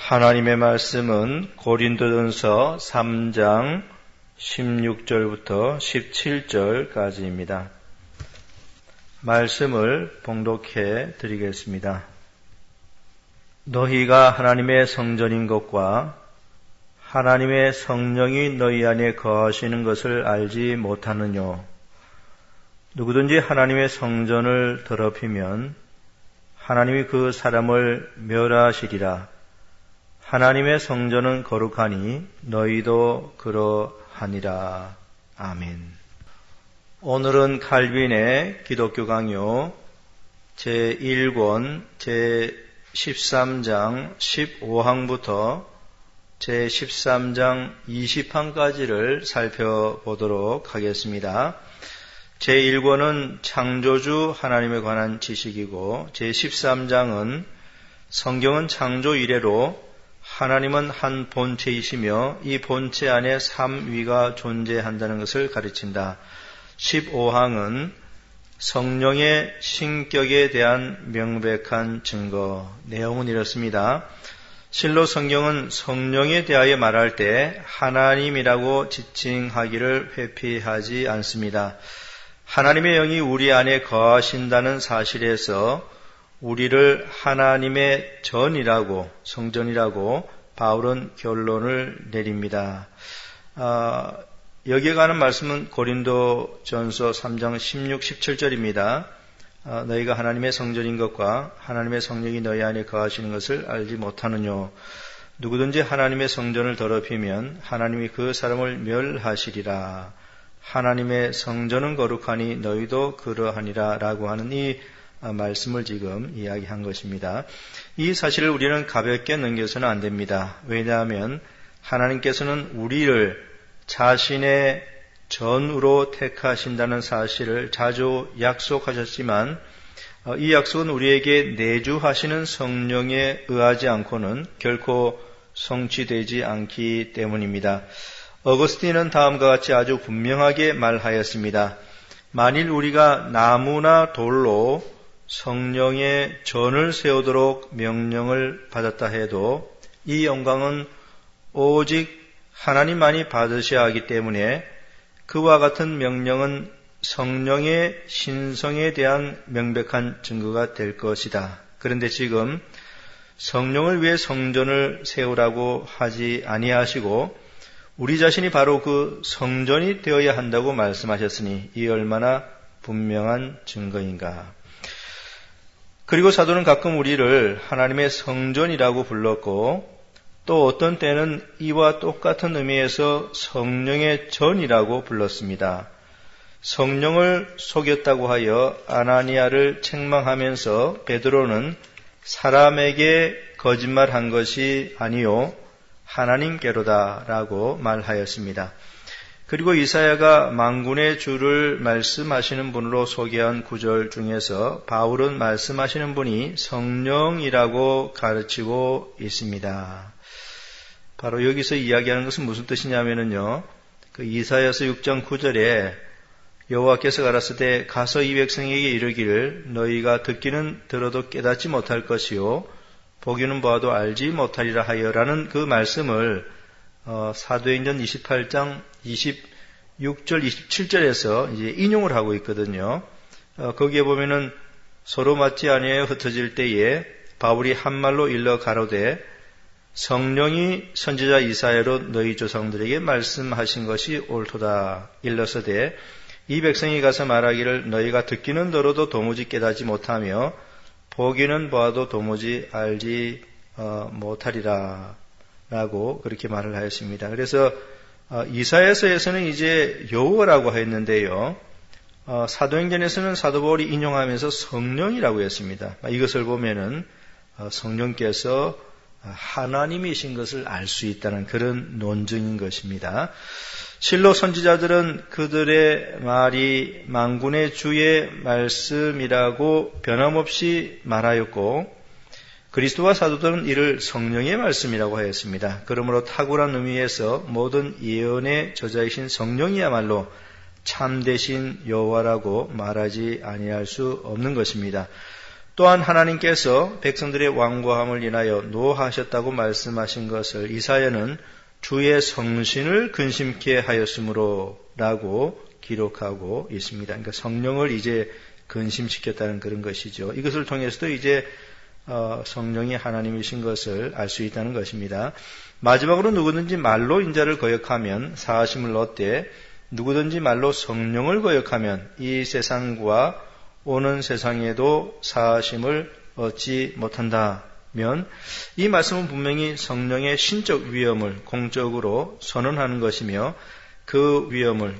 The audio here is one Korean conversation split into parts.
하나님의 말씀은 고린도전서 3장 16절부터 17절까지입니다. 말씀을 봉독해 드리겠습니다. 너희가 하나님의 성전인 것과 하나님의 성령이 너희 안에 거하시는 것을 알지 못하느뇨. 누구든지 하나님의 성전을 더럽히면 하나님이 그 사람을 멸하시리라. 하나님의 성전은 거룩하니 너희도 그러하니라. 아멘. 오늘은 칼빈의 기독교 강요 제1권 제13장 15항부터 제13장 20항까지를 살펴보도록 하겠습니다. 제1권은 창조주 하나님에 관한 지식이고 제13장은 성경은 창조 이래로 하나님은 한 본체이시며 이 본체 안에 삼위가 존재한다는 것을 가르친다. 15항은 성령의 신격에 대한 명백한 증거. 내용은 이렇습니다. 실로 성경은 성령에 대하여 말할 때 하나님이라고 지칭하기를 회피하지 않습니다. 하나님의 영이 우리 안에 거하신다는 사실에서 우리를 하나님의 전이라고, 성전이라고 바울은 결론을 내립니다. 여기에 관한 말씀은 고린도전서 3장 16, 17절입니다. 너희가 하나님의 성전인 것과 하나님의 성령이 너희 안에 거하시는 것을 알지 못하느뇨. 누구든지 하나님의 성전을 더럽히면 하나님이 그 사람을 멸하시리라. 하나님의 성전은 거룩하니 너희도 그러하니라 라고 하는 이 말씀을 지금 이야기한 것입니다. 이 사실을 우리는 가볍게 넘겨서는 안 됩니다. 왜냐하면 하나님께서는 우리를 자신의 전으로 택하신다는 사실을 자주 약속하셨지만 이 약속은 우리에게 내주하시는 성령에 의하지 않고는 결코 성취되지 않기 때문입니다. 어거스틴은 다음과 같이 아주 분명하게 말하였습니다. 만일 우리가 나무나 돌로 성령의 전을 세우도록 명령을 받았다 해도 이 영광은 오직 하나님만이 받으셔야 하기 때문에 그와 같은 명령은 성령의 신성에 대한 명백한 증거가 될 것이다. 그런데 지금 성령을 위해 성전을 세우라고 하지 아니하시고 우리 자신이 바로 그 성전이 되어야 한다고 말씀하셨으니 이 얼마나 분명한 증거인가. 그리고 사도는 가끔 우리를 하나님의 성전이라고 불렀고 또 어떤 때는 이와 똑같은 의미에서 성령의 전이라고 불렀습니다. 성령을 속였다고 하여 아나니아를 책망하면서 베드로는 사람에게 거짓말한 것이 아니요 하나님께로다 라고 말하였습니다. 그리고 이사야가 만군의 주를 말씀하시는 분으로 소개한 구절 중에서 바울은 말씀하시는 분이 성령이라고 가르치고 있습니다. 바로 여기서 이야기하는 것은 무슨 뜻이냐면요. 그 이사야서 6장 9절에 여호와께서 가라사대 가서 이 백성에게 이르기를 너희가 듣기는 들어도 깨닫지 못할 것이요 보기는 보아도 알지 못하리라 하여라는 그 말씀을 사도행전 28장 26절 27절에서 이제 인용을 하고 있거든요. 거기에 보면은 서로 맞지 아니하여 흩어질 때에 바울이 한 말로 일러 가로되 성령이 선지자 이사야로 너희 조상들에게 말씀하신 것이 옳도다. 일러서되 이 백성이 가서 말하기를 너희가 듣기는 들어도 도무지 깨닫지 못하며 보기는 보아도 도무지 알지 못하리라 라고 그렇게 말을 하였습니다. 그래서 이사야서에서는 이제 여호와라고 했는데요. 사도행전에서는 사도 바울이 인용하면서 성령이라고 했습니다. 이것을 보면은 성령께서 하나님이신 것을 알 수 있다는 그런 논증인 것입니다. 실로 선지자들은 그들의 말이 만군의 주의 말씀이라고 변함없이 말하였고 그리스도와 사도들은 이를 성령의 말씀이라고 하였습니다. 그러므로 탁월한 의미에서 모든 예언의 저자이신 성령이야말로 참되신 여호와라고 말하지 아니할 수 없는 것입니다. 또한 하나님께서 백성들의 완고함을 인하여 노하셨다고 말씀하신 것을 이사야는 주의 성신을 근심케 하였으므로 라고 기록하고 있습니다. 그러니까 성령을 이제 근심시켰다는 그런 것이죠. 이것을 통해서도 이제 성령이 하나님이신 것을 알 수 있다는 것입니다. 마지막으로 누구든지 말로 인자를 거역하면 사하심을 얻되 누구든지 말로 성령을 거역하면 이 세상과 오는 세상에도 사하심을 얻지 못한다면 이 말씀은 분명히 성령의 신적 위엄을 공적으로 선언하는 것이며 그 위엄을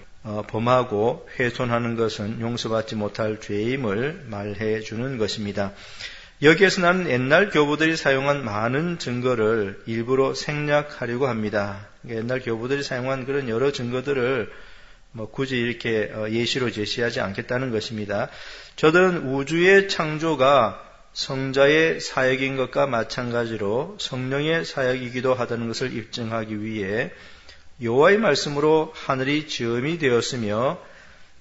범하고 훼손하는 것은 용서받지 못할 죄임을 말해 주는 것입니다. 여기에서 나는 옛날 교부들이 사용한 많은 증거를 일부러 생략하려고 합니다. 옛날 교부들이 사용한 그런 여러 증거들을 굳이 이렇게 예시로 제시하지 않겠다는 것입니다. 저들은 우주의 창조가 성자의 사역인 것과 마찬가지로 성령의 사역이기도 하다는 것을 입증하기 위해 여호와의 말씀으로 하늘이 지음이 되었으며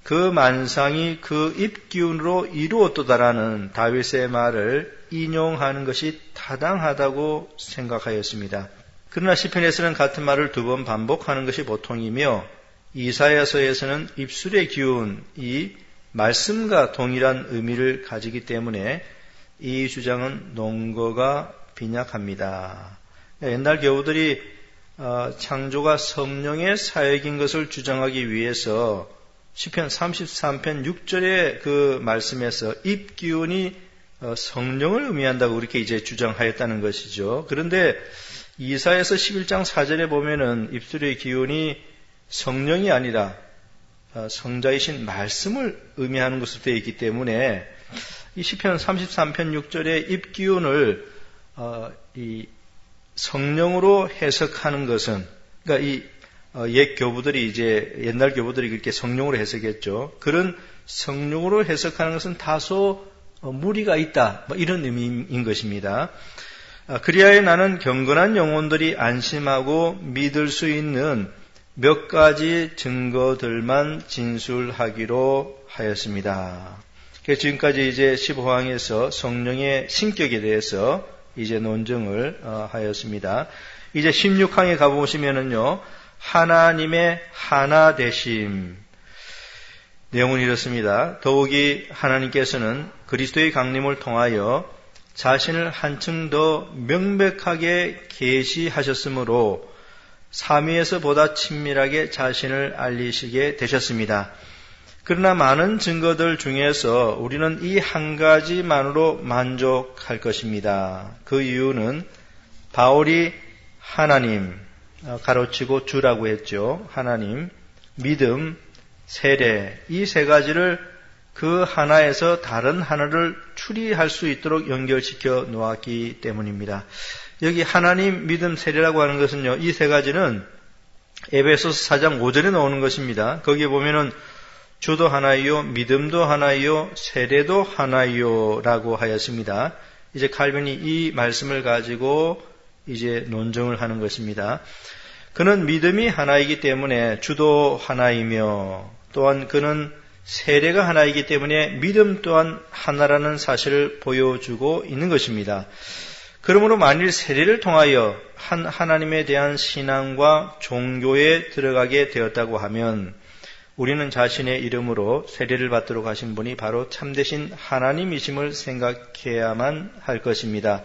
그 만상이 그 입기운으로 이루었도다라는 다윗의 말을 인용하는 것이 타당하다고 생각하였습니다. 그러나 시편에서는 같은 말을 2번 반복하는 것이 보통이며 이사야서에서는 입술의 기운이 말씀과 동일한 의미를 가지기 때문에 이 주장은 논거가 빈약합니다. 옛날 교우들이 창조가 성령의 사역인 것을 주장하기 위해서 시편 33편 6절의 그 말씀에서 입기운이 성령을 의미한다고 그렇게 이제 주장하였다는 것이죠. 그런데 이사야서 11장 4절에 보면은 입술의 기운이 성령이 아니라 성자이신 말씀을 의미하는 것으로 되어 있기 때문에 이 시편 33편 6절의 입기운을 이 성령으로 해석하는 것은, 그러니까 이 옛 교부들이 이제 옛날 교부들이 그렇게 성령으로 해석했죠. 그런 성령으로 해석하는 것은 다소 무리가 있다, 이런 의미인 것입니다. 그리하여 나는 경건한 영혼들이 안심하고 믿을 수 있는 몇 가지 증거들만 진술하기로 하였습니다. 그래서 지금까지 이제 15항에서 성령의 신격에 대해서 이제 논증을 하였습니다. 이제 16항에 가보시면은요, 하나님의 하나 되심. 내용은 이렇습니다. 더욱이 하나님께서는 그리스도의 강림을 통하여 자신을 한층 더 명백하게 계시하셨으므로 삼위에서 보다 친밀하게 자신을 알리시게 되셨습니다. 그러나 많은 증거들 중에서 우리는 이 한 가지만으로 만족할 것입니다. 그 이유는 바울이 하나님, 가로치고 주라고 했죠. 하나님, 믿음, 세례, 이 세 가지를 그 하나에서 다른 하나를 추리할 수 있도록 연결시켜 놓았기 때문입니다. 여기 하나님, 믿음, 세례라고 하는 것은요, 이 세 가지는 에베소서 4장 5절에 나오는 것입니다. 거기에 보면은 주도 하나이요, 믿음도 하나이요, 세례도 하나이요 라고 하였습니다. 이제 칼빈이 이 말씀을 가지고 이제 논증을 하는 것입니다. 그는 믿음이 하나이기 때문에 주도 하나이며 또한 그는 세례가 하나이기 때문에 믿음 또한 하나라는 사실을 보여주고 있는 것입니다. 그러므로 만일 세례를 통하여 하나님에 대한 신앙과 종교에 들어가게 되었다고 하면 우리는 자신의 이름으로 세례를 받도록 하신 분이 바로 참되신 하나님이심을 생각해야만 할 것입니다.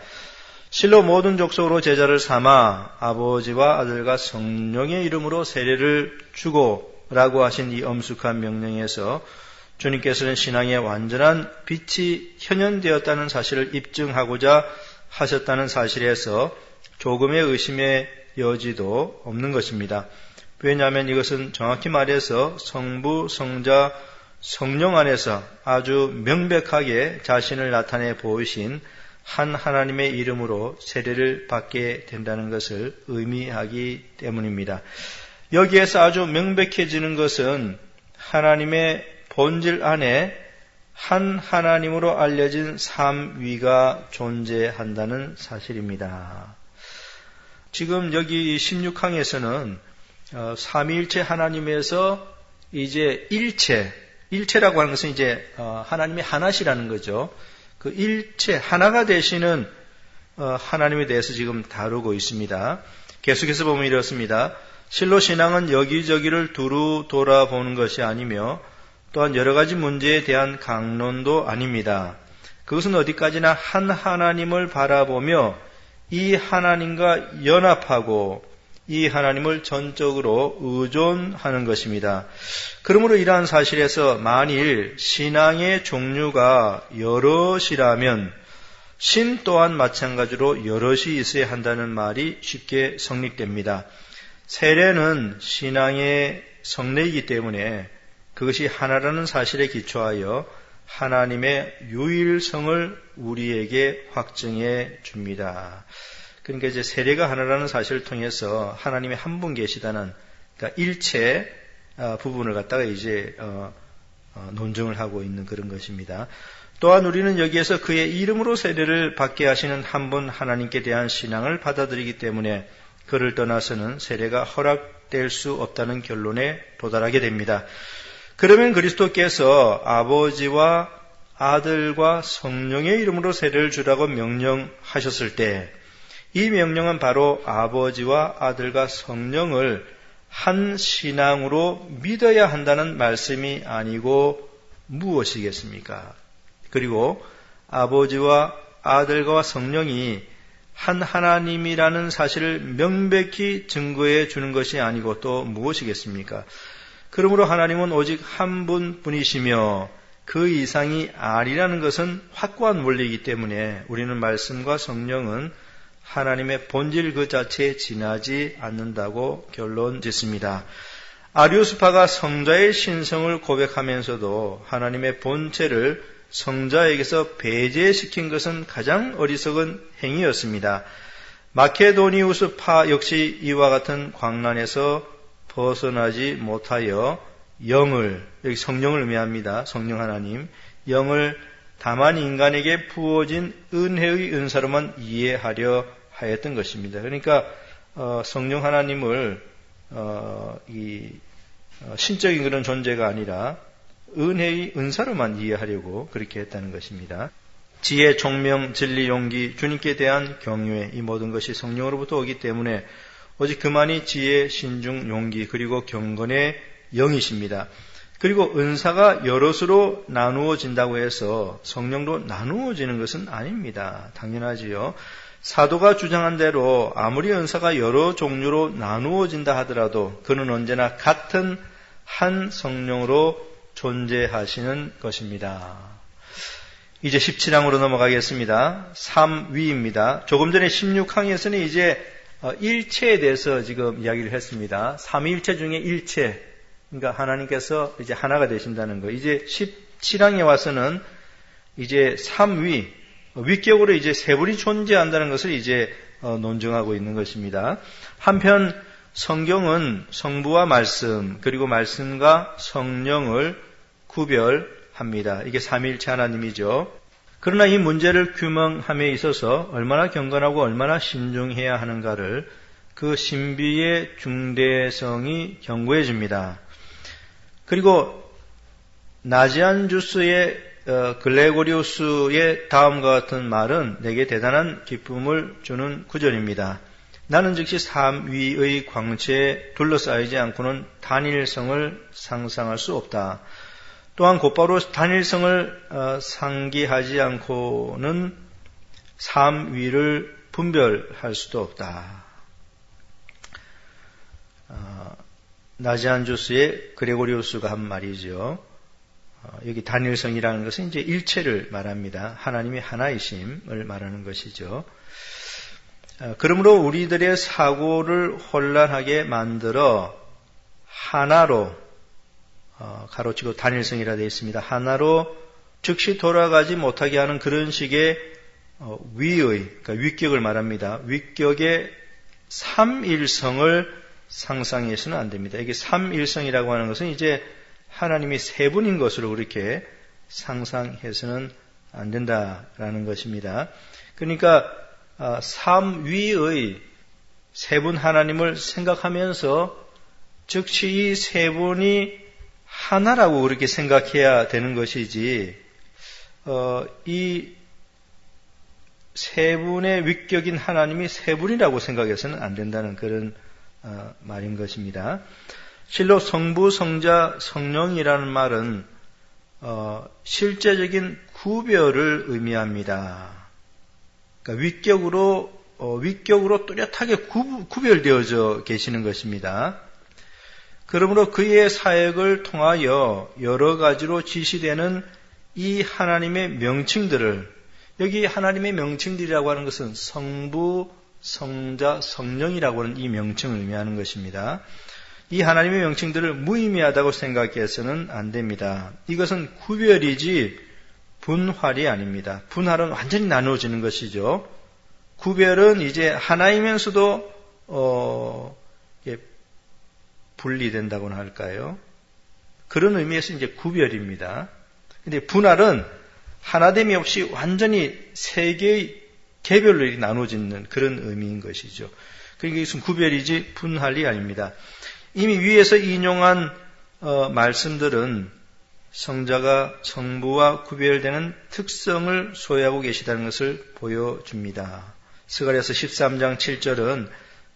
실로 모든 족속으로 제자를 삼아 아버지와 아들과 성령의 이름으로 세례를 주고 라고 하신 이 엄숙한 명령에서 주님께서는 신앙의 완전한 빛이 현현되었다는 사실을 입증하고자 하셨다는 사실에서 조금의 의심의 여지도 없는 것입니다. 왜냐하면 이것은 정확히 말해서 성부, 성자, 성령 안에서 아주 명백하게 자신을 나타내 보이신 한 하나님의 이름으로 세례를 받게 된다는 것을 의미하기 때문입니다. 여기에서 아주 명백해지는 것은 하나님의 본질 안에 한 하나님으로 알려진 삼위가 존재한다는 사실입니다. 지금 여기 16항에서는 삼위일체 하나님에서 이제 일체라고 하는 것은 이제 하나님의 하나시라는 거죠. 그 일체 하나가 되시는 하나님에 대해서 지금 다루고 있습니다. 계속해서 보면 이렇습니다. 실로 신앙은 여기저기를 두루 돌아보는 것이 아니며 또한 여러 가지 문제에 대한 강론도 아닙니다. 그것은 어디까지나 한 하나님을 바라보며 이 하나님과 연합하고 이 하나님을 전적으로 의존하는 것입니다. 그러므로 이러한 사실에서 만일 신앙의 종류가 여럿이라면 신 또한 마찬가지로 여럿이 있어야 한다는 말이 쉽게 성립됩니다. 세례는 신앙의 성례이기 때문에 그것이 하나라는 사실에 기초하여 하나님의 유일성을 우리에게 확증해 줍니다. 그러니까 이제 세례가 하나라는 사실을 통해서 하나님이 한 분 계시다는, 그러니까 일체 부분을 갖다가 이제 논증을 하고 있는 그런 것입니다. 또한 우리는 여기에서 그의 이름으로 세례를 받게 하시는 한 분 하나님께 대한 신앙을 받아들이기 때문에 그를 떠나서는 세례가 허락될 수 없다는 결론에 도달하게 됩니다. 그러면 그리스도께서 아버지와 아들과 성령의 이름으로 세례를 주라고 명령하셨을 때 이 명령은 바로 아버지와 아들과 성령을 한 신앙으로 믿어야 한다는 말씀이 아니고 무엇이겠습니까? 그리고 아버지와 아들과 성령이 한 하나님이라는 사실을 명백히 증거해 주는 것이 아니고 또 무엇이겠습니까? 그러므로 하나님은 오직 한 분뿐이시며 그 이상이 아니라는 것은 확고한 원리이기 때문에 우리는 말씀과 성령은 하나님의 본질 그 자체에 지나지 않는다고 결론 짓습니다. 아리우스파가 성자의 신성을 고백하면서도 하나님의 본체를 성자에게서 배제시킨 것은 가장 어리석은 행위였습니다. 마케도니우스파 역시 이와 같은 광란에서 벗어나지 못하여 영을, 여기 성령을 의미합니다. 성령 하나님, 영을 다만 인간에게 부어진 은혜의 은사로만 이해하려 하였던 것입니다. 그러니까 성령 하나님을 신적인 그런 존재가 아니라 은혜의 은사로만 이해하려고 그렇게 했다는 것입니다. 지혜, 총명, 진리, 용기, 주님께 대한 경외, 이 모든 것이 성령으로부터 오기 때문에 오직 그만이 지혜, 신중, 용기, 그리고 경건의 영이십니다. 그리고 은사가 여럿으로 나누어진다고 해서 성령도 나누어지는 것은 아닙니다. 당연하지요. 사도가 주장한 대로 아무리 은사가 여러 종류로 나누어진다 하더라도 그는 언제나 같은 한 성령으로 존재하시는 것입니다. 이제 17항으로 넘어가겠습니다. 3위입니다. 조금 전에 16항에서는 이제 일체에 대해서 지금 이야기를 했습니다. 삼위일체 중에 일체, 그러니까 하나님께서 이제 하나가 되신다는 거. 이제 17항에 와서는 이제 3위, 위격으로 이제 세 분이 존재한다는 것을 이제 논증하고 있는 것입니다. 한편 성경은 성부와 말씀, 그리고 말씀과 성령을 구별합니다. 이게 삼위일체 하나님이죠. 그러나 이 문제를 규명함에 있어서 얼마나 경건하고 얼마나 신중해야 하는가를 그 신비의 중대성이 경고해 줍니다. 그리고 나지안주스의 글레고리우스의 다음과 같은 말은 내게 대단한 기쁨을 주는 구절입니다. 나는 즉시 삼위의 광채에 둘러싸이지 않고는 단일성을 상상할 수 없다. 또한 곧바로 단일성을 상기하지 않고는 삼위를 분별할 수도 없다. 나지안주스의 그레고리우스가 한 말이죠. 여기 단일성이라는 것은 이제 일체를 말합니다. 하나님이 하나이심을 말하는 것이죠. 그러므로 우리들의 사고를 혼란하게 만들어 하나로, 가로치고 단일성이라 되어 있습니다. 하나로 즉시 돌아가지 못하게 하는 그런 식의 그러니까 위격을 말합니다. 위격의 삼일성을 상상해서는 안 됩니다. 이게 삼일성이라고 하는 것은 이제 하나님이 세 분인 것으로 그렇게 상상해서는 안 된다라는 것입니다. 그러니까 삼위의 세 분 하나님을 생각하면서 즉시 이 세 분이 하나라고 그렇게 생각해야 되는 것이지, 이 세 분의 위격인 하나님이 세 분이라고 생각해서는 안 된다는 그런 말인 것입니다. 실로 성부, 성자, 성령이라는 말은 실제적인 구별을 의미합니다. 그러니까 위격으로 뚜렷하게 구별되어져 계시는 것입니다. 그러므로 그의 사역을 통하여 여러 가지로 지시되는 이 하나님의 명칭들을, 여기 하나님의 명칭들이라고 하는 것은 성부, 성자, 성령이라고 하는 이 명칭을 의미하는 것입니다. 이 하나님의 명칭들을 무의미하다고 생각해서는 안 됩니다. 이것은 구별이지 분할이 아닙니다. 분할은 완전히 나누어지는 것이죠. 구별은 이제 하나이면서도 분리된다고나 할까요? 그런 의미에서 이제 구별입니다. 근데 분할은 하나됨이 없이 완전히 세 개의 개별로 나누어지는 그런 의미인 것이죠. 그러니까 이것은 구별이지 분할이 아닙니다. 이미 위에서 인용한 말씀들은 성자가 성부와 구별되는 특성을 소유하고 계시다는 것을 보여줍니다. 스가랴서 13장 7절은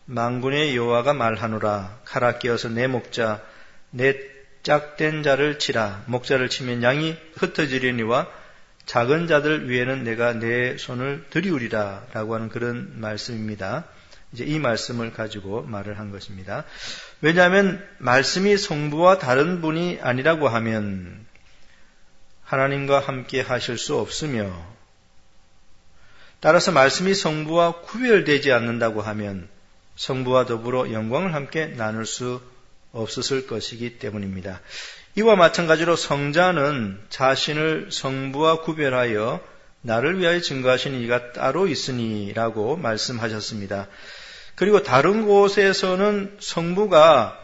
만군의 여호와가 말하노라. 칼아 끼어서 내 목자 내 짝된 자를 치라. 목자를 치면 양이 흩어지려니와 작은 자들 위에는 내가 내 손을 들이우리라 라고 하는 그런 말씀입니다. 이제 이 말씀을 가지고 말을 한 것입니다. 왜냐하면 말씀이 성부와 다른 분이 아니라고 하면 하나님과 함께 하실 수 없으며, 따라서 말씀이 성부와 구별되지 않는다고 하면 성부와 더불어 영광을 함께 나눌 수 없었을 것이기 때문입니다. 이와 마찬가지로 성자는 자신을 성부와 구별하여 나를 위하여 증거하신 이가 따로 있으니 라고 말씀하셨습니다. 그리고 다른 곳에서는 성부가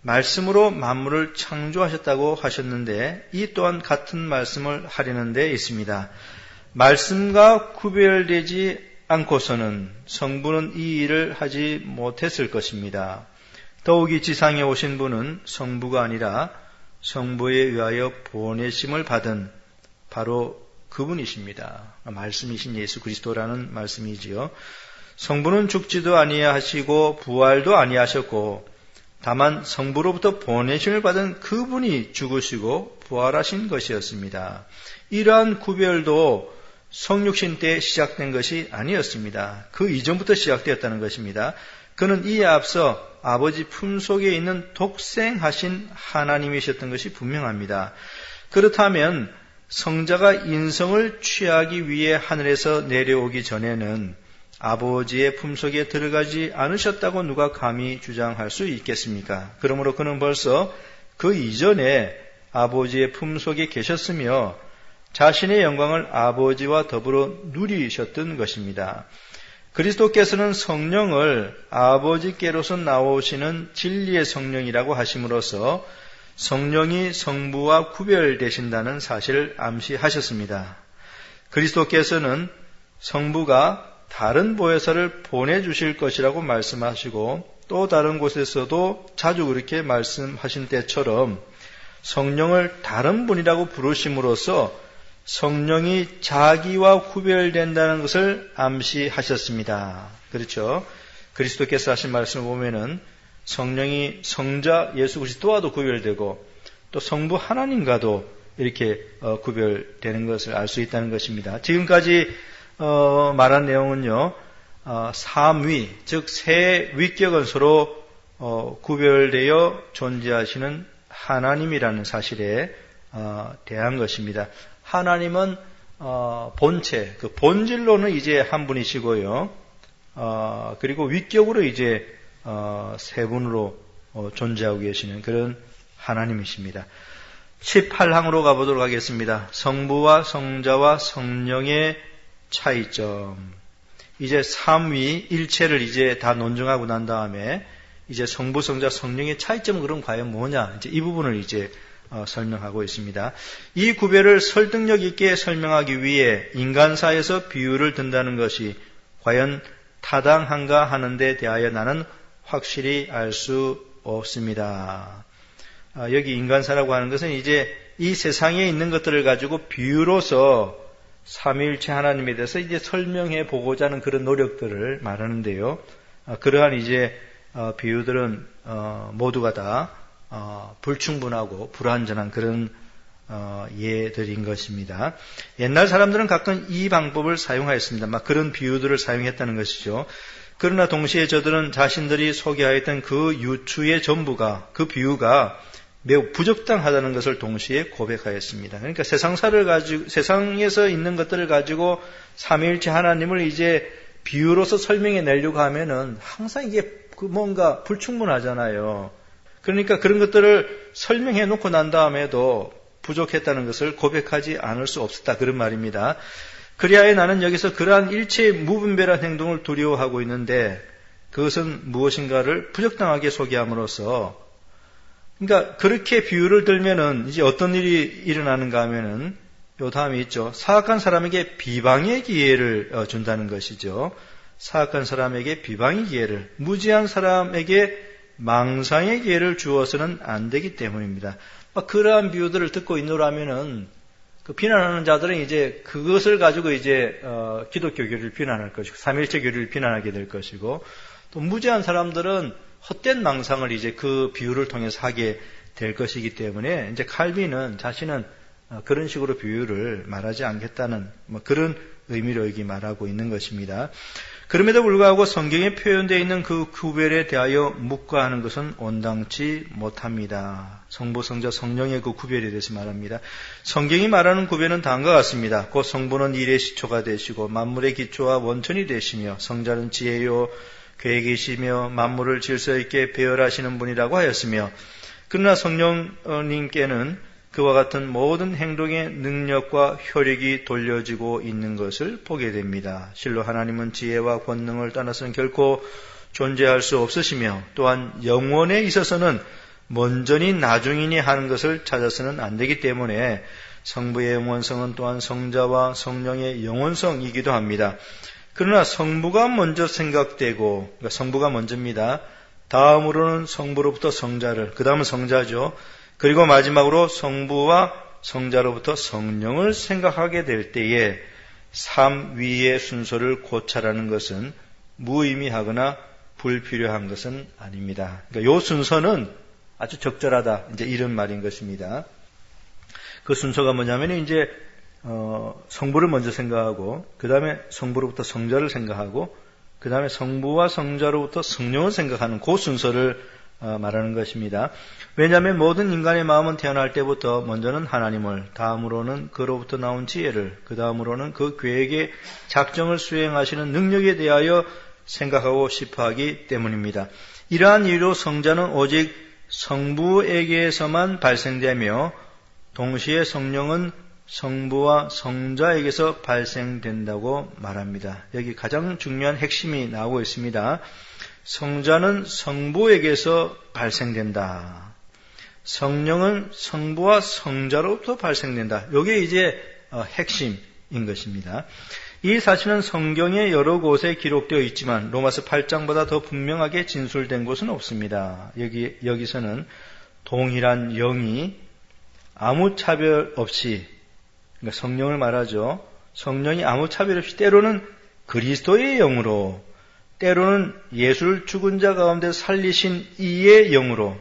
말씀으로 만물을 창조하셨다고 하셨는데 이 또한 같은 말씀을 하려는 데 있습니다. 말씀과 구별되지 않고서는 성부는 이 일을 하지 못했을 것입니다. 더욱이 지상에 오신 분은 성부가 아니라 성부에 의하여 보내심을 받은 바로 그분이십니다. 말씀이신 예수 그리스도라는 말씀이지요. 성부는 죽지도 아니하시고 부활도 아니하셨고 다만 성부로부터 보내심을 받은 그분이 죽으시고 부활하신 것이었습니다. 이러한 구별도 성육신 때 시작된 것이 아니었습니다. 그 이전부터 시작되었다는 것입니다. 그는 이에 앞서 아버지 품속에 있는 독생하신 하나님이셨던 것이 분명합니다. 그렇다면 성자가 인성을 취하기 위해 하늘에서 내려오기 전에는 아버지의 품속에 들어가지 않으셨다고 누가 감히 주장할 수 있겠습니까? 그러므로 그는 벌써 그 이전에 아버지의 품속에 계셨으며 자신의 영광을 아버지와 더불어 누리셨던 것입니다. 그리스도께서는 성령을 아버지께로서 나오시는 진리의 성령이라고 하심으로써 성령이 성부와 구별되신다는 사실을 암시하셨습니다. 그리스도께서는 성부가 다른 보혜사를 보내주실 것이라고 말씀하시고 또 다른 곳에서도 자주 그렇게 말씀하신 때처럼 성령을 다른 분이라고 부르심으로써 성령이 자기와 구별된다는 것을 암시하셨습니다. 그렇죠? 그리스도께서 하신 말씀을 보면은 성령이 성자 예수 그리스도와도 구별되고 또 성부 하나님과도 이렇게 구별되는 것을 알 수 있다는 것입니다. 지금까지 말한 내용은요, 삼위, 즉 세 위격은 서로 구별되어 존재하시는 하나님이라는 사실에 대한 것입니다. 하나님은 본체, 그 본질로는 이제 한 분이시고요. 그리고 위격으로 이제 세 분으로 존재하고 계시는 그런 하나님이십니다. 18항으로 가보도록 하겠습니다. 성부와 성자와 성령의 차이점. 이제 삼위 일체를 이제 다 논증하고 난 다음에 이제 성부, 성자, 성령의 차이점은 그럼 과연 뭐냐? 이제 이 부분을 이제 설명하고 있습니다. 이 구별을 설득력 있게 설명하기 위해 인간사에서 비유를 든다는 것이 과연 타당한가 하는 데 대하여 나는 확실히 알 수 없습니다. 여기 인간사라고 하는 것은 이제 이 세상에 있는 것들을 가지고 비유로서 삼위일체 하나님에 대해서 이제 설명해 보고자 하는 그런 노력들을 말하는데요. 그러한 이제 비유들은 모두가 다 불충분하고 불완전한 그런 예들인 것입니다. 옛날 사람들은 가끔 이 방법을 사용하였습니다. 막 그런 비유들을 사용했다는 것이죠. 그러나 동시에 저들은 자신들이 소개하였던 그 유추의 전부가, 그 비유가 매우 부적당하다는 것을 동시에 고백하였습니다. 그러니까 세상에서 있는 것들을 가지고 삼위일체 하나님을 이제 비유로서 설명해 내려고 하면은 항상 이게 뭔가 불충분하잖아요. 그러니까 그런 것들을 설명해 놓고 난 다음에도 부족했다는 것을 고백하지 않을 수 없었다. 그런 말입니다. 그리하여 나는 여기서 그러한 일체의 무분별한 행동을 두려워하고 있는데 그것은 무엇인가를 부적당하게 소개함으로써 그러니까 그렇게 비유를 들면은 이제 어떤 일이 일어나는가 하면은 요 다음에 있죠. 사악한 사람에게 비방의 기회를 준다는 것이죠. 사악한 사람에게 비방의 기회를, 무지한 사람에게 망상의 기회를 주어서는 안 되기 때문입니다. 그러한 비유들을 듣고 있노라면은 그 비난하는 자들은 이제 그것을 가지고 이제 기독교 교리를 비난할 것이고 삼위일체 교리를 비난하게 될 것이고 또 무지한 사람들은 헛된 망상을 이제 그 비유를 통해서 하게 될 것이기 때문에 이제 칼빈은 자신은 그런 식으로 비유를 말하지 않겠다는 그런 의미로 여기 말하고 있는 것입니다. 그럼에도 불구하고 성경에 표현되어 있는 그 구별에 대하여 묵과하는 것은 온당치 못합니다. 성부, 성자, 성령의 그 구별에 대해서 말합니다. 성경이 말하는 구별은 다음과 같습니다. 곧 성부는 일의 시초가 되시고 만물의 기초와 원천이 되시며 성자는 지혜요 계획이시며 만물을 질서 있게 배열하시는 분이라고 하였으며 그러나 성령님께는 그와 같은 모든 행동의 능력과 효력이 돌려지고 있는 것을 보게 됩니다. 실로 하나님은 지혜와 권능을 떠나서는 결코 존재할 수 없으시며 또한 영원에 있어서는 먼저니 나중이니 하는 것을 찾아서는 안 되기 때문에 성부의 영원성은 또한 성자와 성령의 영원성이기도 합니다. 그러나 성부가 먼저 생각되고, 그러니까 성부가 먼저입니다. 다음으로는 성부로부터 성자를, 그 다음은 성자죠. 그리고 마지막으로 성부와 성자로부터 성령을 생각하게 될 때에 삼위의 순서를 고찰하는 것은 무의미하거나 불필요한 것은 아닙니다. 그러니까 이 순서는 아주 적절하다. 이제 이런 말인 것입니다. 그 순서가 뭐냐면 이제 성부를 먼저 생각하고 그 다음에 성부로부터 성자를 생각하고 그 다음에 성부와 성자로부터 성령을 생각하는 그 순서를 말하는 것입니다. 왜냐하면 모든 인간의 마음은 태어날 때부터 먼저는 하나님을, 다음으로는 그로부터 나온 지혜를, 그 다음으로는 그 계획의 작정을 수행하시는 능력에 대하여 생각하고 싶어하기 때문입니다. 이러한 이유로 성자는 오직 성부에게서만 발생되며 동시에 성령은 성부와 성자에게서 발생된다고 말합니다. 여기 가장 중요한 핵심이 나오고 있습니다. 성자는 성부에게서 발생된다. 성령은 성부와 성자로부터 발생된다. 이게 이제 핵심인 것입니다. 이 사실은 성경의 여러 곳에 기록되어 있지만 로마서 8장보다 더 분명하게 진술된 곳은 없습니다. 여기서는 동일한 영이 아무 차별 없이, 그러니까 성령을 말하죠. 성령이 아무 차별 없이 때로는 그리스도의 영으로, 때로는 예수를 죽은 자 가운데 살리신 이의 영으로,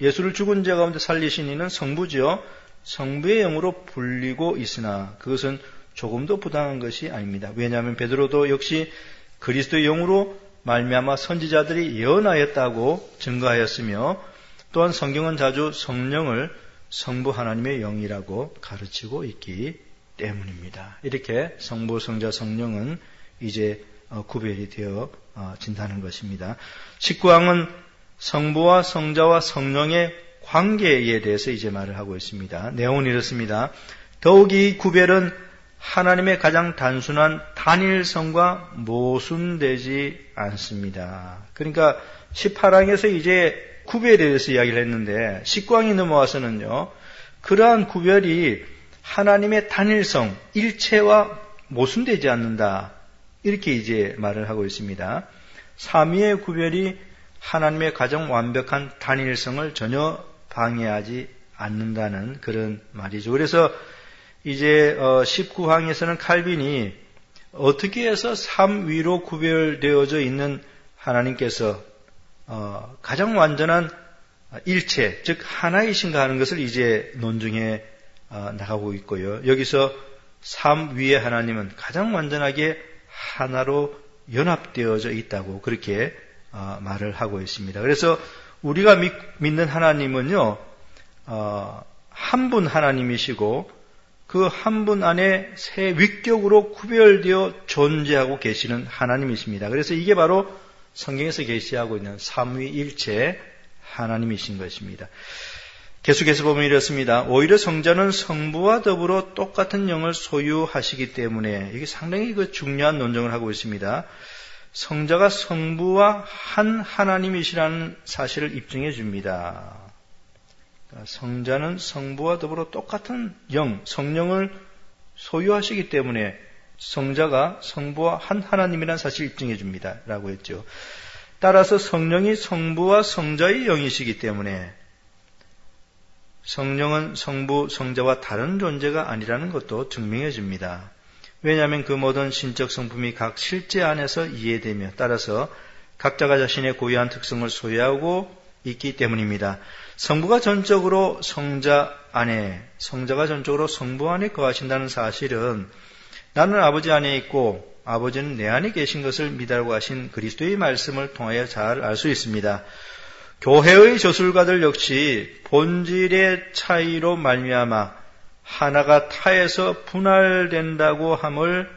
예수를 죽은 자 가운데 살리신 이는 성부지요. 성부의 영으로 불리고 있으나 그것은 조금도 부당한 것이 아닙니다. 왜냐하면 베드로도 역시 그리스도의 영으로 말미암아 선지자들이 예언하였다고 증거하였으며 또한 성경은 자주 성령을 성부 하나님의 영이라고 가르치고 있기 때문입니다. 이렇게 성부, 성자, 성령은 이제 구별이 되어진다는 것입니다. 19항은 성부와 성자와 성령의 관계에 대해서 이제 말을 하고 있습니다. 내용은 이렇습니다. 더욱이 이 구별은 하나님의 가장 단순한 단일성과 모순되지 않습니다. 그러니까 18항에서 이제 구별에 대해서 이야기를 했는데 19항이 넘어와서는요. 그러한 구별이 하나님의 단일성, 일체와 모순되지 않는다. 이렇게 이제 말을 하고 있습니다. 삼위의 구별이 하나님의 가장 완벽한 단일성을 전혀 방해하지 않는다는 그런 말이죠. 그래서 이제 19항에서는 칼빈이 어떻게 해서 삼위로 구별되어져 있는 하나님께서 가장 완전한 일체, 즉 하나이신가 하는 것을 이제 논증해 나가고 있고요. 여기서 삼위의 하나님은 가장 완전하게 하나로 연합되어져 있다고 그렇게 말을 하고 있습니다. 그래서 우리가 믿는 하나님은요, 한 분 하나님이시고 그 한 분 안에 세 위격으로 구별되어 존재하고 계시는 하나님이십니다. 그래서 이게 바로 성경에서 계시하고 있는 삼위일체 하나님이신 것입니다. 계속해서 보면 이렇습니다. 오히려 성자는 성부와 더불어 똑같은 영을 소유하시기 때문에 이게 상당히 중요한 논증을 하고 있습니다. 성자가 성부와 한 하나님이시라는 사실을 입증해 줍니다. 성자는 성부와 더불어 똑같은 영, 성령을 소유하시기 때문에 성자가 성부와 한 하나님이라는 사실을 입증해 줍니다. 라고 했죠. 따라서 성령이 성부와 성자의 영이시기 때문에 성령은 성부, 성자와 다른 존재가 아니라는 것도 증명해 줍니다. 왜냐하면 그 모든 신적 성품이 각 실제 안에서 이해되며 따라서 각자가 자신의 고유한 특성을 소유하고 있기 때문입니다. 성부가 전적으로 성자 안에, 성자가 전적으로 성부 안에 거하신다는 사실은 나는 아버지 안에 있고 아버지는 내 안에 계신 것을 믿으라고 하신 그리스도의 말씀을 통하여 잘 알 수 있습니다. 교회의 저술가들 역시 본질의 차이로 말미암아 하나가 타에서 분할된다고 함을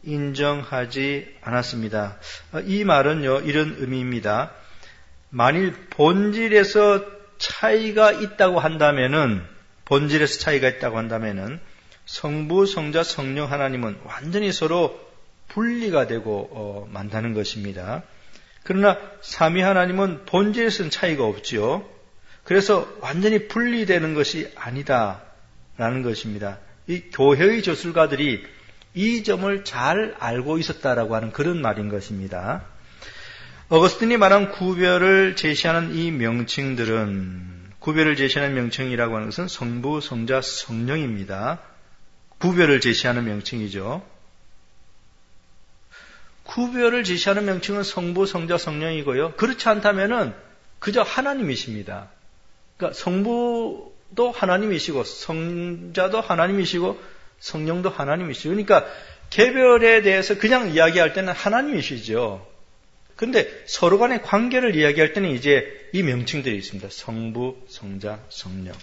인정하지 않았습니다. 이 말은요, 이런 의미입니다. 만일 본질에서 차이가 있다고 한다면은, 본질에서 차이가 있다고 한다면은 성부, 성자, 성령 하나님은 완전히 서로 분리가 되고 만다는 것입니다. 그러나 삼위 하나님은 본질에서는 차이가 없지요. 그래서 완전히 분리되는 것이 아니다라는 것입니다. 이 교회의 저술가들이 이 점을 잘 알고 있었다라고 하는 그런 말인 것입니다. 어거스틴이 말한 구별을 제시하는 이 명칭들은, 구별을 제시하는 명칭이라고 하는 것은 성부, 성자, 성령입니다. 구별을 제시하는 명칭이죠. 구별을 제시하는 명칭은 성부, 성자, 성령이고요. 그렇지 않다면은 그저 하나님이십니다. 그러니까 성부도 하나님이시고 성자도 하나님이시고 성령도 하나님이시죠. 그러니까 개별에 대해서 그냥 이야기할 때는 하나님이시죠. 그런데 서로 간의 관계를 이야기할 때는 이제 이 명칭들이 있습니다. 성부, 성자, 성령.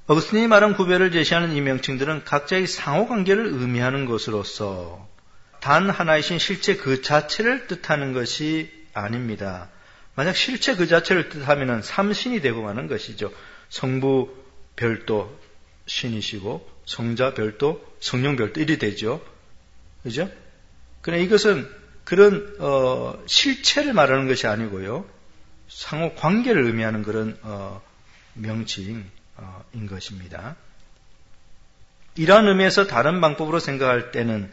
어거스틴이 말한 구별을 제시하는 이 명칭들은 각자의 상호관계를 의미하는 것으로서 단 하나이신 실체 그 자체를 뜻하는 것이 아닙니다. 만약 실체 그 자체를 뜻하면 삼신이 되고 마는 것이죠. 성부 별도 신이시고 성자 별도, 성령 별도 이리 되죠. 그죠? 그러나 이것은 그런 실체를 말하는 것이 아니고요. 상호 관계를 의미하는 그런 명칭 인 것입니다. 이러한 의미에서 다른 방법으로 생각할 때는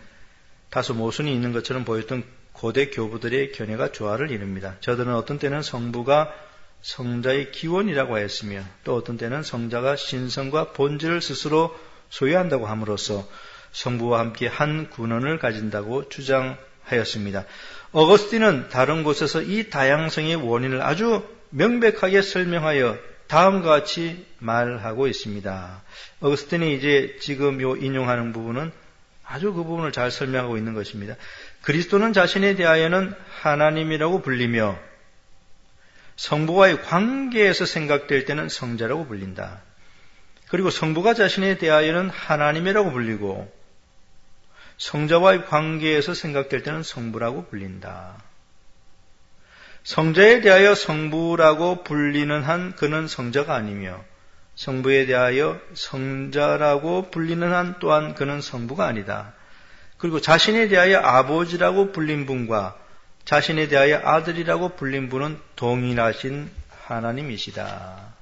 다소 모순이 있는 것처럼 보였던 고대 교부들의 견해가 조화를 이룹니다. 저들은 어떤 때는 성부가 성자의 기원이라고 했으며 또 어떤 때는 성자가 신성과 본질을 스스로 소유한다고 함으로써 성부와 함께 한 군원을 가진다고 주장하였습니다. 어거스틴은 다른 곳에서 이 다양성의 원인을 아주 명백하게 설명하여 다음과 같이 말하고 있습니다. 어거스틴이 이제 지금 인용하는 부분은 아주 그 부분을 잘 설명하고 있는 것입니다. 그리스도는 자신에 대하여는 하나님이라고 불리며 성부와의 관계에서 생각될 때는 성자라고 불린다. 그리고 성부가 자신에 대하여는 하나님이라고 불리고 성자와의 관계에서 생각될 때는 성부라고 불린다. 성자에 대하여 성부라고 불리는 한 그는 성자가 아니며 성부에 대하여 성자라고 불리는 한 또한 그는 성부가 아니다. 그리고 자신에 대하여 아버지라고 불린 분과 자신에 대하여 아들이라고 불린 분은 동일하신 하나님이시다.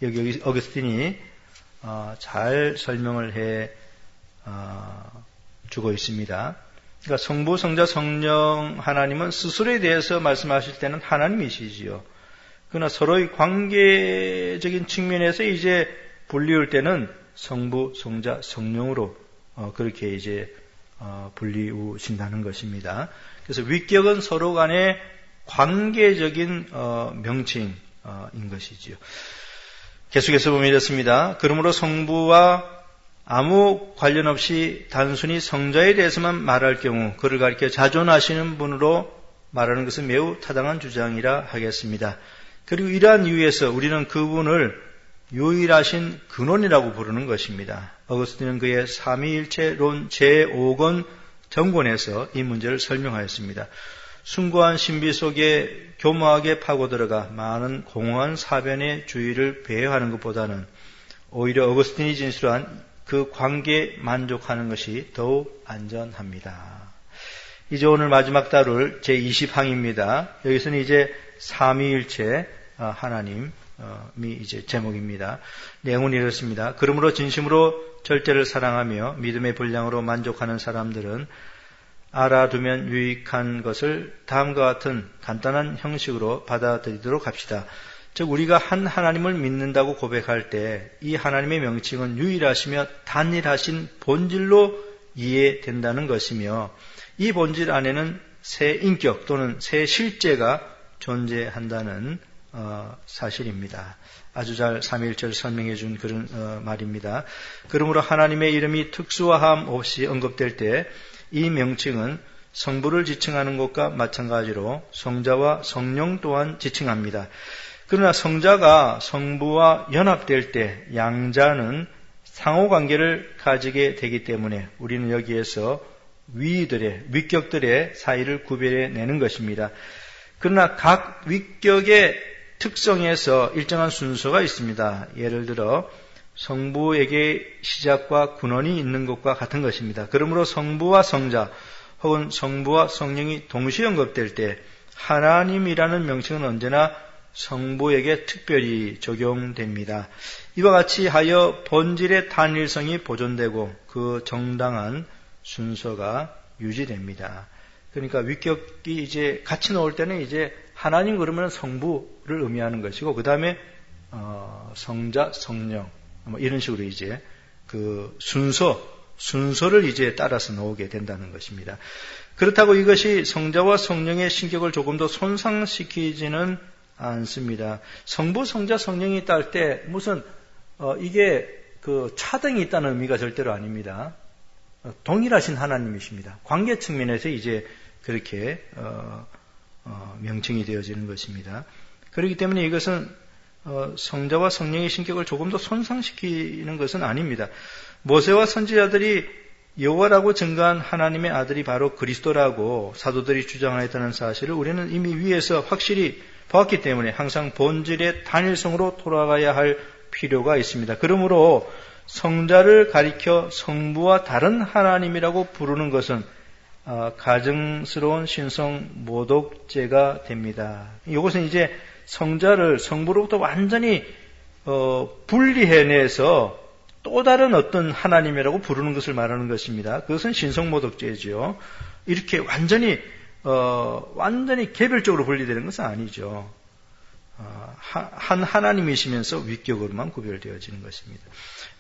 여기 어거스틴이 잘 설명을 해 주고 있습니다. 그러니까 성부, 성자, 성령 하나님은 스스로에 대해서 말씀하실 때는 하나님이시지요. 그러나 서로의 관계적인 측면에서 이제 분리할 때는 성부, 성자, 성령으로 그렇게 이제 분리우신다는 것입니다. 그래서 위격은 서로 간의 관계적인 명칭인 것이지요. 계속해서 보면 이렇습니다. 그러므로 성부와 아무 관련 없이 단순히 성자에 대해서만 말할 경우 그를 가리켜 자존하시는 분으로 말하는 것은 매우 타당한 주장이라 하겠습니다. 그리고 이러한 이유에서 우리는 그분을 유일하신 근원이라고 부르는 것입니다. 어거스틴은 그의 삼위일체론 제5권 정권에서 이 문제를 설명하였습니다. 숭고한 신비 속에 교묘하게 파고들어가 많은 공허한 사변의 주의를 배회하는 것보다는 오히려 어거스틴이 진술한 그 관계에 만족하는 것이 더욱 안전합니다. 이제 오늘 마지막 다룰 제20항입니다. 여기서는 이제 삼위일체 하나님이 이제 제목입니다. 내용은 이렇습니다. 그러므로 진심으로 절대를 사랑하며 믿음의 분량으로 만족하는 사람들은 알아두면 유익한 것을 다음과 같은 간단한 형식으로 받아들이도록 합시다. 즉 우리가 한 하나님을 믿는다고 고백할 때 이 하나님의 명칭은 유일하시며 단일하신 본질로 이해된다는 것이며 이 본질 안에는 새 인격 또는 새 실제가 존재한다는 사실입니다. 아주 잘 삼위일체를 설명해 준 그런 말입니다. 그러므로 하나님의 이름이 특수화함 없이 언급될 때 이 명칭은 성부를 지칭하는 것과 마찬가지로 성자와 성령 또한 지칭합니다. 그러나 성자가 성부와 연합될 때 양자는 상호관계를 가지게 되기 때문에 우리는 여기에서 위격들의 사이를 구별해내는 것입니다. 그러나 각 위격의 특성에서 일정한 순서가 있습니다. 예를 들어 성부에게 시작과 근원이 있는 것과 같은 것입니다. 그러므로 성부와 성자 혹은 성부와 성령이 동시에 언급될 때 하나님이라는 명칭은 언제나 성부에게 특별히 적용됩니다. 이와 같이 하여 본질의 단일성이 보존되고 그 정당한 순서가 유지됩니다. 그러니까 위격이 이제 같이 나올 때는 이제 하나님 그러면 성부를 의미하는 것이고 그 다음에 성자, 성령 뭐 이런 식으로 이제 그 순서를 이제 따라서 나오게 된다는 것입니다. 그렇다고 이것이 성자와 성령의 신격을 조금 더 손상시키지는 않습니다. 성부, 성자, 성령이 있다 할 때 무슨 이게 그 차등이 있다는 의미가 절대로 아닙니다. 동일하신 하나님이십니다. 관계 측면에서 이제 그렇게 명칭이 되어지는 것입니다. 그렇기 때문에 이것은 성자와 성령의 신격을 조금 더 손상시키는 것은 아닙니다. 모세와 선지자들이 여호와라고 증거한 하나님의 아들이 바로 그리스도라고 사도들이 주장하였다는 사실을 우리는 이미 위에서 확실히 보았기 때문에 항상 본질의 단일성으로 돌아가야 할 필요가 있습니다. 그러므로 성자를 가리켜 성부와 다른 하나님이라고 부르는 것은 가증스러운 신성 모독죄가 됩니다. 이것은 이제 성자를 성부로부터 완전히 분리해내서 또 다른 어떤 하나님이라고 부르는 것을 말하는 것입니다. 그것은 신성모독죄죠. 이렇게 완전히 개별적으로 분리되는 것은 아니죠. 한 하나님이시면서 위격으로만 구별되어지는 것입니다.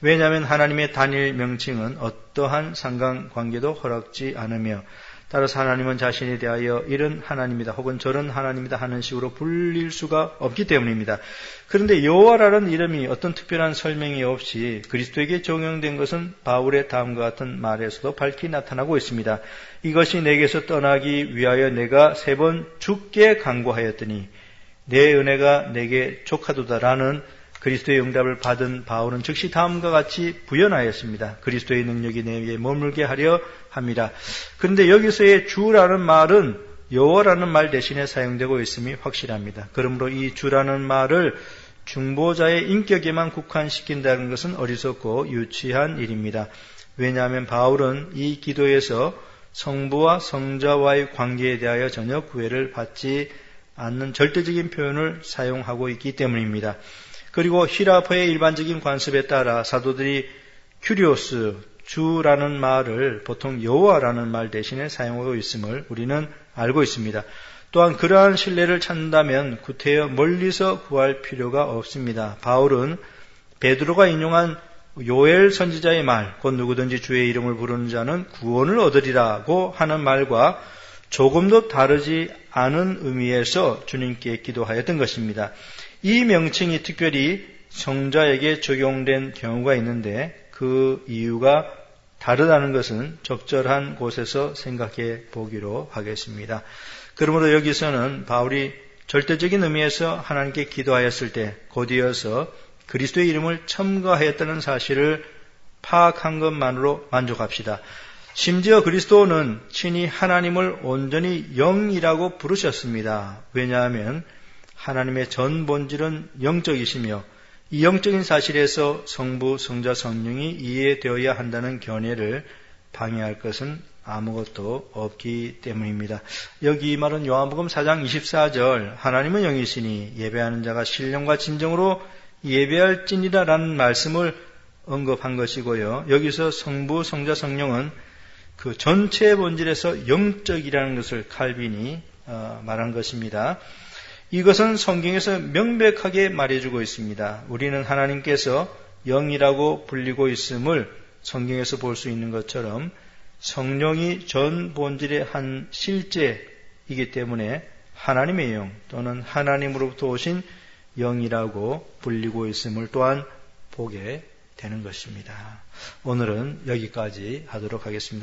왜냐하면 하나님의 단일 명칭은 어떠한 상관관계도 허락지 않으며 따라서 하나님은 자신에 대하여 이런 하나님이다 혹은 저런 하나님이다 하는 식으로 불릴 수가 없기 때문입니다. 그런데 여호와라는 이름이 어떤 특별한 설명이 없이 그리스도에게 적용된 것은 바울의 다음과 같은 말에서도 밝히 나타나고 있습니다. 이것이 내게서 떠나기 위하여 내가 3번 죽게 간구하였더니 내 은혜가 내게 족하도다라는 그리스도의 응답을 받은 바울은 즉시 다음과 같이 부연하였습니다. 그리스도의 능력이 내게 머물게 하려 합니다. 그런데 여기서의 주라는 말은 여호와라는 말 대신에 사용되고 있음이 확실합니다. 그러므로 이 주라는 말을 중보자의 인격에만 국한시킨다는 것은 어리석고 유치한 일입니다. 왜냐하면 바울은 이 기도에서 성부와 성자와의 관계에 대하여 전혀 구애를 받지 않는 절대적인 표현을 사용하고 있기 때문입니다. 그리고 히라퍼의 일반적인 관습에 따라 사도들이 큐리오스, 주라는 말을 보통 여호와라는 말 대신에 사용하고 있음을 우리는 알고 있습니다. 또한 그러한 신뢰를 찾는다면 구태여 멀리서 구할 필요가 없습니다. 바울은 베드로가 인용한 요엘 선지자의 말, 곧 누구든지 주의 이름을 부르는 자는 구원을 얻으리라고 하는 말과 조금도 다르지 않은 의미에서 주님께 기도하였던 것입니다. 이 명칭이 특별히 성자에게 적용된 경우가 있는데 그 이유가 다르다는 것은 적절한 곳에서 생각해 보기로 하겠습니다. 그러므로 여기서는 바울이 절대적인 의미에서 하나님께 기도하였을 때 곧이어서 그리스도의 이름을 첨가하였다는 사실을 파악한 것만으로 만족합시다. 심지어 그리스도는 친히 하나님을 온전히 영이라고 부르셨습니다. 왜냐하면 하나님의 전 본질은 영적이시며 이 영적인 사실에서 성부, 성자, 성령이 이해되어야 한다는 견해를 방해할 것은 아무것도 없기 때문입니다. 여기 이 말은 요한복음 4장 24절 하나님은 영이시니 예배하는 자가 신령과 진정으로 예배할지니라 라는 말씀을 언급한 것이고요. 여기서 성부, 성자, 성령은 그 전체 본질에서 영적이라는 것을 칼빈이 말한 것입니다. 이것은 성경에서 명백하게 말해주고 있습니다. 우리는 하나님께서 영이라고 불리고 있음을 성경에서 볼 수 있는 것처럼 성령이 전 본질의 한 실제이기 때문에 하나님의 영 또는 하나님으로부터 오신 영이라고 불리고 있음을 또한 보게 되는 것입니다. 오늘은 여기까지 하도록 하겠습니다.